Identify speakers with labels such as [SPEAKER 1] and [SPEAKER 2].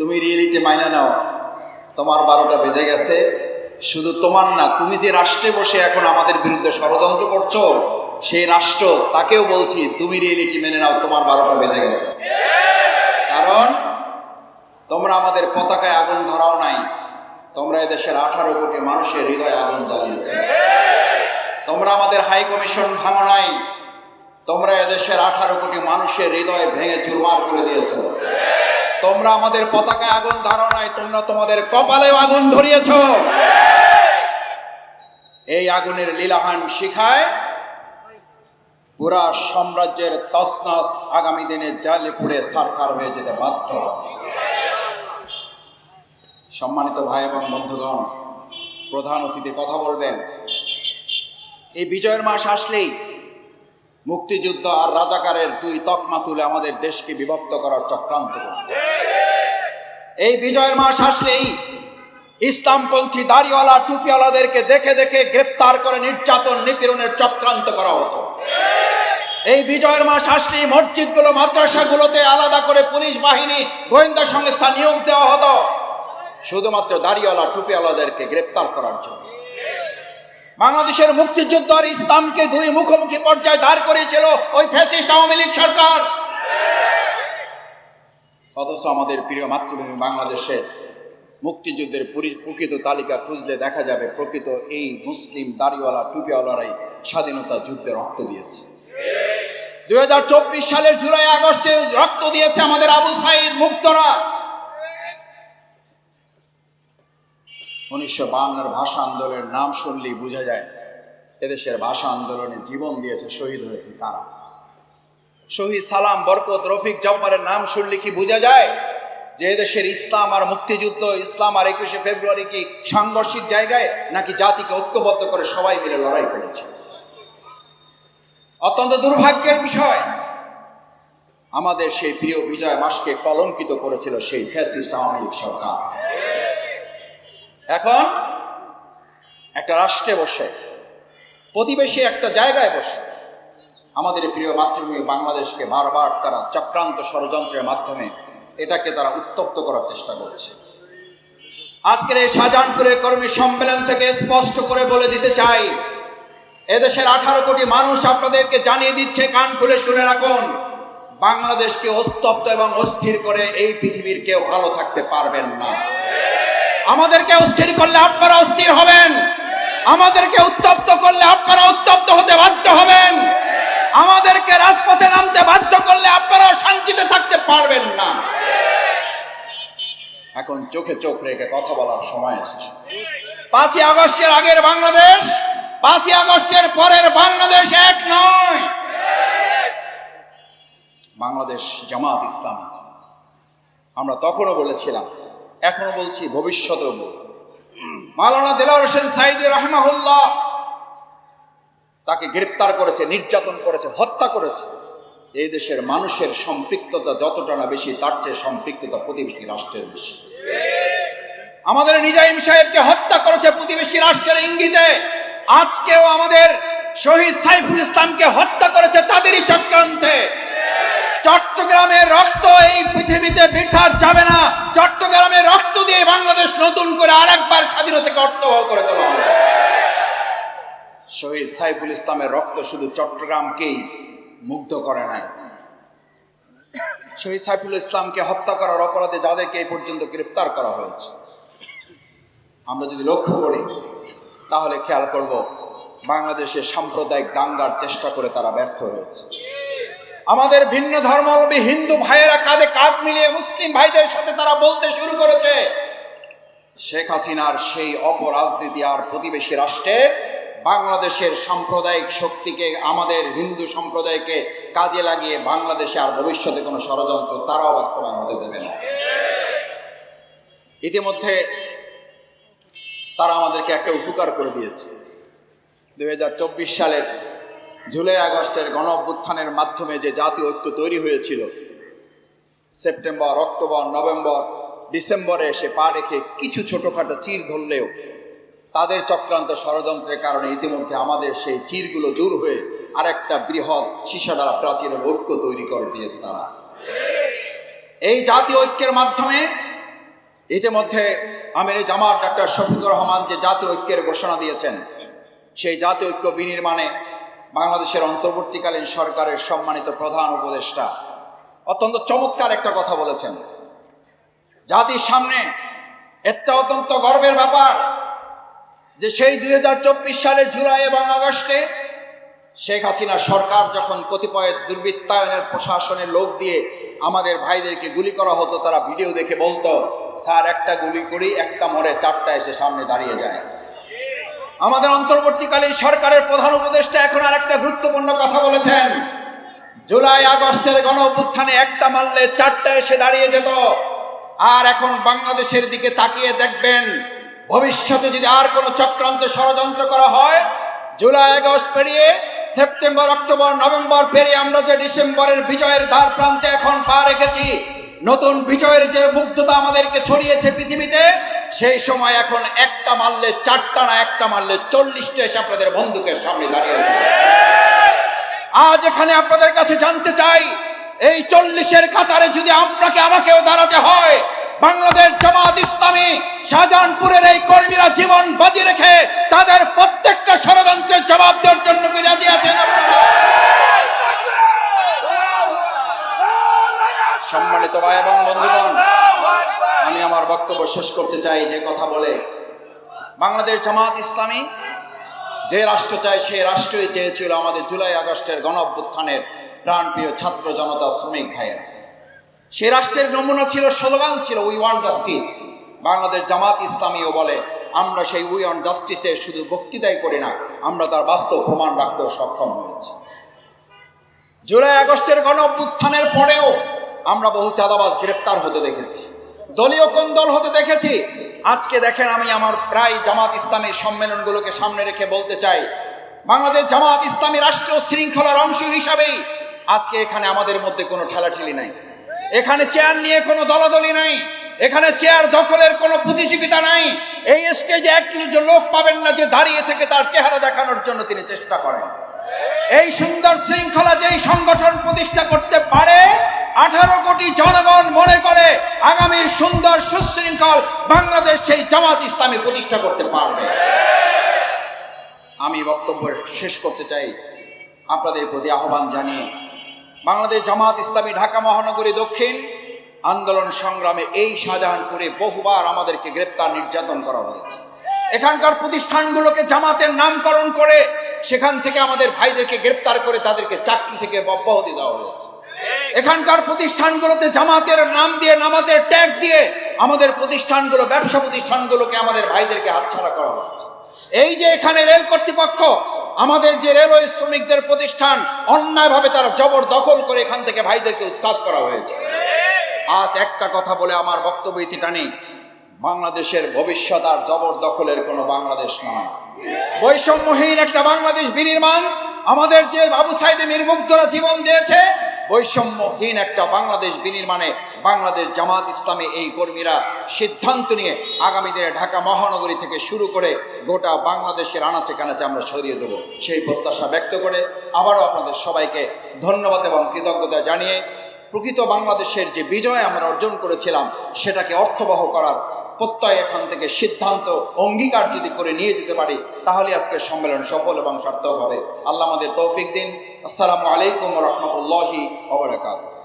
[SPEAKER 1] তুমি রিয়েলিটি মাইনা নাও, তোমার 12টা বেজে গেছে। শুধু তোমার না, তুমি যে রাষ্ট্রে বসে এখন আমাদের বিরুদ্ধে ষড়যন্ত্র করছো, সেই রাষ্ট্র তাকেও বলছি তুমি রিয়েলিটি মেনে নাও, তোমার 12টা বেজে গেছে। কারণ তোমরা আমাদের পতাকায় আগুন ধরাও নাই, তোমরা এদেশের 18 কোটি মানুষের হৃদয়ে আগুন জ্বালিয়েছ। তোমরা আমাদের হাই কমিশন ভাঙো নাই, তোমরা এদেশের 18 কোটি মানুষের হৃদয়ে ভেঙে চুরমার করে দিয়েছ। তোমরা আমাদের পতাকায় আগুন ধরো নাই, তোমরা তোমাদের কপালেও আগুন ধরিয়েছ। এই আগুনের লীলাহান শিখায় পুরা সাম্রাজ্যের তছনছ আগামী দিনে জ্বালে পুড়ে ছারখার হয়ে যেতে বাধ্য হবে। সম্মানিত ভাই এবং বন্ধুগণ, প্রধান অতিথি কথা বলবেন। এই বিজয়ের মাস আসলেই মুক্তিযুদ্ধ আর রাজাকারের দুই তকমা তুলে আমাদের দেশকে বিভক্ত করার চক্রান্ত করত। এই বিজয়ের মাস আসলেই ইসলামপন্থী দাড়িওয়ালা টুপিওয়ালাদেরকে দেখে দেখে গ্রেপ্তার করে নির্যাতন নিপীড়নের চক্রান্ত করা হতো। এই বিজয়ের মাস আসলেই মসজিদগুলো মাদ্রাসাগুলোতে আলাদা করে পুলিশ বাহিনী গোয়েন্দা সংস্থা নিয়োগ দেওয়া হতো শুধুমাত্র দাড়িওয়ালা টুপিওয়ালাদেরকে গ্রেপ্তার করার জন্য। বাংলাদেশের মুক্তিযুদ্ধ আর ইসলামকে দুই মুখোমুখি পর্যায়ে দাঁড় করিয়েছিল ওই ফ্যাসিস্ট আওয়ামী লীগ সরকার। অথচ আমাদের প্রিয় মাতৃভূমি বাংলাদেশের মুক্তিযুদ্ধের প্রকৃত তালিকা খুঁজলে দেখা যাবে প্রকৃত এই মুসলিম দাড়িওয়ালা টুপিওয়ালারাই স্বাধীনতা যুদ্ধে রক্ত দিয়েছে। 2024 সালের জুলাই আগস্টে রক্ত দিয়েছে আমাদের আবু সাইদ মুক্তরা। 1952 ভাষা আন্দোলনের নাম শুনলেই বোঝা যায় এদেশের ভাষা আন্দোলনে জীবন দিয়েছে, শহীদ হয়েছে কারা। শহীদ সালাম, বরকত, রফিক, জব্বারের নাম শুনলে কি বোঝা যায় যে এদেশের ইসলাম আর মুক্তিযুদ্ধ, ইসলাম আর 21শে ফেব্রুয়ারি কি সাংঘর্ষিক জায়গায়, নাকি জাতিকে ঐক্যবদ্ধ করে সবাই মিলে লড়াই করেছে। অত্যন্ত দুর্ভাগ্যের বিষয়, আমাদের সেই প্রিয় বিজয় মাসকে কলঙ্কিত করেছিল সেই ফ্যাসিস্ট আওয়ামী লীগ সরকার। এখন একটা রাষ্ট্রে বসে, প্রতিবেশী একটা জায়গায় বসে আমাদের প্রিয় মাতৃভূমি বাংলাদেশকে বারবার তারা চক্রান্ত ষড়যন্ত্রের মাধ্যমে এটাকে তারা উত্তপ্ত করার চেষ্টা করছে। আজকের এই শাহজাহানপুরের কর্মী সম্মেলন থেকে স্পষ্ট করে বলে দিতে চাই, এদেশের 18 কোটি মানুষ আপনাদেরকে জানিয়ে দিচ্ছে, কান খুলে শুনে রাখুন, বাংলাদেশকে উত্তপ্ত এবং অস্থির করে এই পৃথিবীর কেউ ভালো থাকতে পারবেন না। আমাদেরকে অস্থির করলে আপনারা অস্থির হবেন, আমাদেরকে উত্তপ্ত করলে আপনারা উত্তপ্ত হতে বাধ্য হবেন, আমাদেরকে রাজপথে নামতে বাধ্য করলে আপনারা শান্তিতে থাকতে পারবেন না। এখন চোখে চোখ রেখে কথা বলার সময় এসেছে। 5ই আগস্টের আগের বাংলাদেশ, 5ই আগস্টের পরের বাংলাদেশ এক নয়। বাংলাদেশ জামাত ইসলামী, আমরা তখনও বলেছিলাম, এখনো বলছি, ভবিষ্যতেও বলব। মাওলানা দেলোয়ার হোসেন সাঈদী রাহিমাহুল্লাহ, তাকে গ্রেপ্তার করেছে, নির্যাতন করেছে, হত্যা করেছে। এই দেশের মানুষের সম্পৃক্ততা যতটা না বেশি, তার চেয়ে সম্পৃক্ততা প্রতিবেশী রাষ্ট্রের বেশি। আমাদের নিজাম সাহেবকে হত্যা করেছে প্রতিবেশী রাষ্ট্রের ইঙ্গিতে। আজকেও আমাদের শহীদ সাইফুল ইসলামকে হত্যা করেছে তাদেরই চক্রান্তে। চট্টগ্রামের রক্ত এই পৃথিবীতে বৃথা যাবে না। চট্টগ্রামের রক্ত দিয়ে বাংলাদেশ নতুন করে আরেকবার স্বাধীনতাকে অর্থবহ করে তোলা হবে। শহীদ সাইফুল ইসলামের রক্ত শুধু চট্টগ্রামকেই মুগ্ধ করে নাই। শহীদ সাইফুল ইসলামকে হত্যা করার অপরাধে যাদেরকে এই পর্যন্ত গ্রেপ্তার করা হয়েছে, আমরা যদি লক্ষ্য করি তাহলে খেয়াল করব বাংলাদেশে সাম্প্রদায়িক দাঙ্গার চেষ্টা করে তারা ব্যর্থ হয়েছে। আমাদের ভিন্ন ধর্মাবলম্বী হিন্দু ভাইয়েরা কাঁধে কাঁধ মিলিয়ে মুসলিম ভাইদের সাথে তারা বলতে শুরু করেছে, শেখ হাসিনার সেই অপরাজনীতি আর প্রতিবেশী রাষ্ট্রে বাংলাদেশের সাম্প্রদায়িক শক্তিকে, আমাদের হিন্দু সম্প্রদায়কে কাজে লাগিয়ে বাংলাদেশে আর ভবিষ্যতে কোনো ষড়যন্ত্র তারাও বাস্তবায়ন হতে দেবে না। ইতিমধ্যে তারা আমাদেরকে একটা উপকার করে দিয়েছে। 2024 সালের জুলাই আগস্টের গণ অভ্যুত্থানের মাধ্যমে যে জাতীয় ঐক্য তৈরি হয়েছিল, সেপ্টেম্বর, অক্টোবর, নভেম্বর, ডিসেম্বরে এসে পা রেখে কিছু ছোটোখাটো চির ধরলেও তাদের চক্রান্ত ষড়যন্ত্রের কারণে ইতিমধ্যে আমাদের সেই চিরগুলো দূর হয়ে আরেকটা বৃহৎ সীসাডালা প্রাচীরের ঐক্য তৈরি করে দিয়েছে তারা। এই জাতীয় ঐক্যের মাধ্যমে ইতিমধ্যে আমিরে জামাত ডক্টর শফিকুর রহমান যে জাতীয় ঐক্যের ঘোষণা দিয়েছেন, সেই জাতীয় ঐক্য বিনির্মাণে বাংলাদেশের অন্তর্বর্তীকালীন সরকারের সম্মানিত প্রধান উপদেষ্টা অত্যন্ত চমৎকার একটা কথা বলেছেন। জাতির সামনে একটা অত্যন্ত গর্বের ব্যাপার যে সেই 2024 সালের জুলাই এবং আগস্টে শেখ হাসিনা সরকার যখন কতিপয় দুর্বৃত্তায়নের প্রশাসনের লোক দিয়ে আমাদের ভাইদেরকে গুলি করা হতো, তারা ভিডিও দেখে বলতো, স্যার একটা গুলি করি, একটা মরে, চারটা এসে সামনে দাঁড়িয়ে যায়। আমাদের অন্তর্বর্তীকালীন সরকারের প্রধান উপদেষ্টা এখন আর একটা গুরুত্বপূর্ণ কথা বলেছেন, জুলাই আগস্টের গণ অভ্যুত্থানে একটা মারলে চারটা এসে দাঁড়িয়ে যেত। আর এখন বাংলাদেশের দিকে তাকিয়ে দেখবেন, ভবিষ্যতে যদি আর কোনো চক্রান্ত ষড়যন্ত্র করা হয়, জুলাই আগস্ট পেরিয়ে সেপ্টেম্বর, অক্টোবর, নভেম্বর পেরিয়ে আমরা যে ডিসেম্বরের বিজয়ের দ্বার প্রান্তে এখন পা রেখেছি, নতুন বিজয়ের যে মুগ্ধতা আমাদেরকে ছড়িয়েছে পৃথিবীতে, সেই সময় এখন একটা মারলে চারটা না, একটা মারলে 40টা এসে আপনাদের বন্দুকের সামনে দাঁড়িয়ে যাবে। আজ এখানে আপনাদের কাছে জানতে চাই, এই 40-এর কাতারে যদি আপনাকে আমাকেও দাঁড়াতে হয়, বাংলাদেশ জামাত ইসলামী শাহজাহানপুরের এই কর্মীরা জীবন বাজি রেখে তাদের প্রত্যেকটা ষড়যন্ত্রের জবাব দেওয়ার জন্য কি রাজি আছেন আপনারা? সম্মানিত ভাই এবং বন্ধুগণ, আমি আমার বক্তব্য শেষ করতে চাই যে কথা বলে, বাংলাদেশ জামাত ইসলামী যে রাষ্ট্র চায় সেই রাষ্ট্রই চেয়েছিল আমাদের জুলাই আগস্টের গণ অভ্যুত্থানের প্রাণপ্রিয় ছাত্র জনতা, শ্রমিক ভাইয়েরা। সে রাষ্ট্রের নমুনা ছিল, স্লোগান ছিল, we want justice. Bangladesh Jamaat ইসলামীও বলে, আমরা সেই উই ওয়ান্ট জাস্টিসের শুধু বক্তৃতাই করি না, আমরা তার বাস্তব প্রমাণ রাখতেও সক্ষম হয়েছি। জুলাই আগস্টের গণ অভ্যুত্থানের পরেও আমরা বহু চাঁদাবাজ গ্রেপ্তার হতে দেখেছি, দলীয় কোন দল হতে দেখেছি। আজকে দেখেন, আমি আমার প্রায় জামাত ইসলামীর সম্মেলনগুলোকে সামনে রেখে বলতে চাই, বাংলাদেশ জামাত ইসলামী রাষ্ট্রীয় শৃঙ্খলার অংশ হিসাবেই আজকে এখানে আমাদের মধ্যে কোনো ঠেলাঠেলি নাই, এখানে চেয়ার নিয়ে কোনো দলাদলি নাই, এখানে চেয়ার দখলের কোনো প্রতিযোগিতা নাই। এই স্টেজে একজন লোক পাবেন না যে দাঁড়িয়ে থেকে তার চেহারা দেখানোর জন্য তিনি চেষ্টা করেন। এই সুন্দর শৃঙ্খলা যেই সংগঠন প্রতিষ্ঠা করতে পারে, 18 কোটি জনগণ মনে করে আগামীর সুন্দর সুশৃঙ্খল বাংলাদেশ সেই জামাত ইসলামী প্রতিষ্ঠা করতে পারবে। আমি বক্তব্য শেষ করতে চাই আপনাদের প্রতি আহ্বান জানিয়ে, বাংলাদেশ জামাত ইসলামী ঢাকা মহানগরী দক্ষিণ আন্দোলন সংগ্রামে এই শাহজাহানপুরে বহুবার আমাদেরকে গ্রেপ্তার, নির্যাতন করা হয়েছে। এখানকার প্রতিষ্ঠানগুলোকে জামাতের নামকরণ করে সেখান থেকে আমাদের ভাইদেরকে গ্রেপ্তার করে তাদেরকে চাকরি থেকে অব্যাহতি দেওয়া হয়েছে। এখানকার প্রতিষ্ঠানগুলোতে জামাতের নাম দিয়ে, নামাজের ট্যাগ দিয়ে আমাদের প্রতিষ্ঠানগুলো, ব্যবসা প্রতিষ্ঠানগুলোকে আমাদের ভাইদেরকে হাতছাড়া করা হয়েছে। এই যে এখানে রেল কর্তৃপক্ষ আমাদের যে রেলওয়ে শ্রমিকদের প্রতিষ্ঠান, অন্যায়ভাবে তারা জবরদখল করে এখান থেকে ভাইদেরকে উৎখাত করা হয়েছে। আজ একটা কথা বলে আমার বক্তব্য ইতি টানি, বাংলাদেশের ভবিষ্যৎ আর জবরদখলের কোনো বাংলাদেশ নয়, বৈষম্যহীন একটা বাংলাদেশ বিনির্মাণ। আমাদের যে আবু সাইদ মিরমুগ্ধরা জীবন দিয়েছে, বৈষম্যহীন একটা বাংলাদেশ বিনির্মাণে বাংলাদেশ জামাত ইসলামী এই কর্মীরা সিদ্ধান্ত নিয়ে আগামী দিনে ঢাকা মহানগরী থেকে শুরু করে গোটা বাংলাদেশের আনাচে কানাচে আমরা সরিয়ে দেব, সেই প্রত্যাশা ব্যক্ত করে আবারও আপনাদের সবাইকে ধন্যবাদ এবং কৃতজ্ঞতা জানিয়ে, প্রকৃত বাংলাদেশের যে বিজয় আমরা অর্জন করেছিলাম সেটাকে অর্থবহ করার প্রত্যয় এখান থেকে সিদ্ধান্ত, অঙ্গীকার যদি করে নিয়ে যেতে পারি, তাহলে আজকের সম্মেলন সফল এবং সার্থক হবে। আল্লাহ আমাদের তৌফিক দিন। আসসালামু আলাইকুম ওয়া রাহমাতুল্লাহি ওয়া বারাকাতুহু।